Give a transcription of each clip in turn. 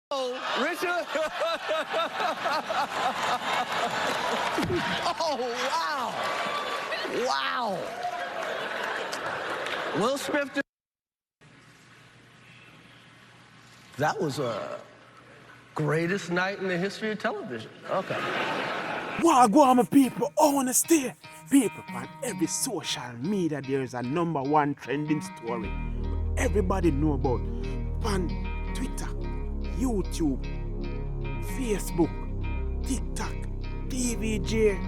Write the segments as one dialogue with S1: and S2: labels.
S1: Oh, Richard. Oh, wow. Wow. Will Smith. That was a greatest night in the history of television. Okay.
S2: Wow, go on, my people. I want to stay. People, on every social media, there is a #1 trending story. Everybody know about. On Twitter, YouTube, Facebook, TikTok, TVJ,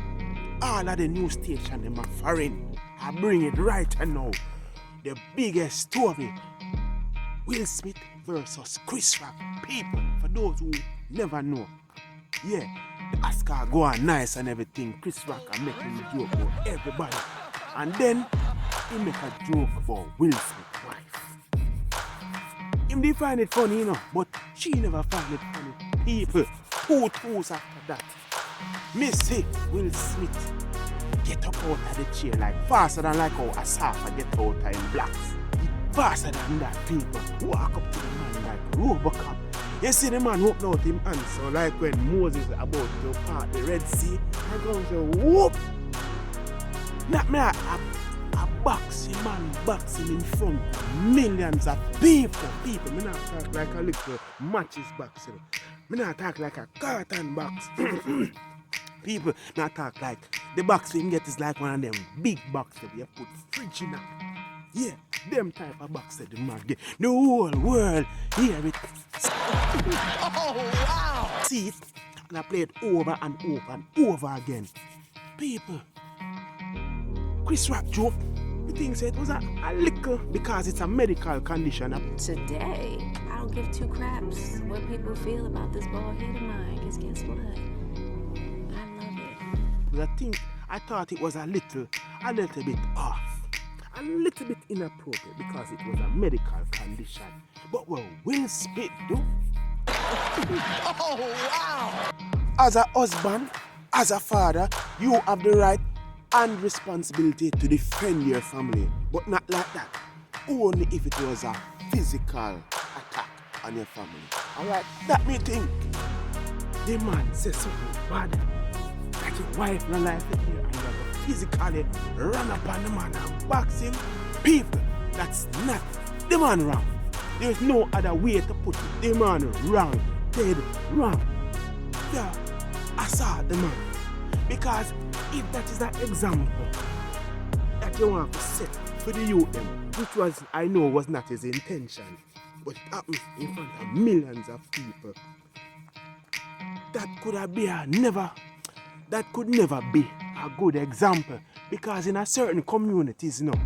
S2: all of the news stations, them are foreign. I bring it right now. The biggest story. Will Smith versus Chris Rock. People, for those who never know. Yeah, the Oscar go on nice and everything. Chris Rock are making a joke about everybody. And then, he make a joke about Will Smith's wife. Him did find it funny, you know, but she never find it funny. People, who toes after that? Missy Will Smith get up out of the chair like faster than like how Asafa get out of him blacks. Faster than that, people. Walk up to the man like Robocop. You see the man open out him hands, so like when Moses about to part the Red Sea, and goes to whoop. Not me, a boxing man boxing in front of millions of people. People, me not talk like a little matches boxing. Me not talk like a carton box. People not talk like the box we can get is like one of them big boxes you put fridge in. Yeah, them type of box that the man get. The whole world hear it.
S1: Oh, wow.
S2: See it, and I play it over and over and over again. People, Chris Rock joke, you think it was a little because it's a medical condition.
S3: Today, I don't give two craps what people feel about this bald head of mine, because guess what? I love it.
S2: I thought it was a little bit off. A little bit inappropriate because it was a medical condition. But what Will Smith do?
S1: Oh, wow.
S2: As a husband, as a father, you have the right and responsibility to defend your family. But not like that. Only if it was a physical attack on your family. Alright? That me think. The man says something bad. Like your wife no life with you and you have to physically run up on the man and box him. People, that's not the man wrong. There's no other way to put it. The man wrong. Dead wrong. Yeah, assault the man. Because if that is the example that you want to set for the youth, which was, I know, was not his intention, but it happened in front of millions of people, that could never be a good example. Because in a certain communities, you know,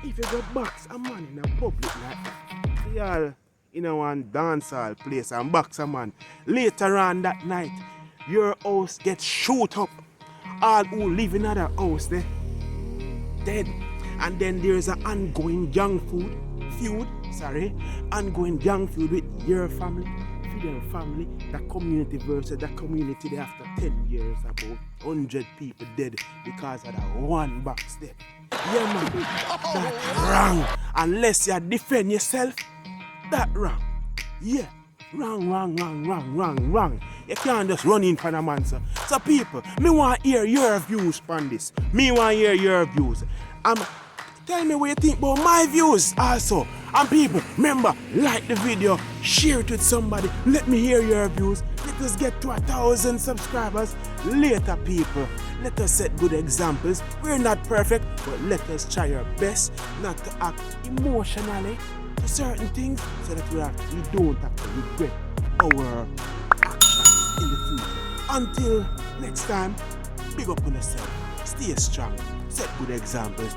S2: if you go box a man in a public like that, they all in a one dancehall place and box a man, later on that night, your house gets shoot up. All who live in other house, they dead. And then there's an ongoing ongoing young feud with your family, their family, the community versus the community. They after 10 years, about 100 people dead because of that one box there. Yeah, man, that's wrong. Unless you defend yourself, that wrong. Yeah, wrong. You can't just run in for a man, sir. So people, me want to hear your views on this. Tell me what you think about my views also. And people, remember, like the video, share it with somebody. Let me hear your views. Let us get to 1,000 subscribers later, people. Let us set good examples. We're not perfect, but let us try our best not to act emotionally to certain things so that we don't have to regret our actions in the future. Until next time, big up on yourself. Stay strong. Set good examples.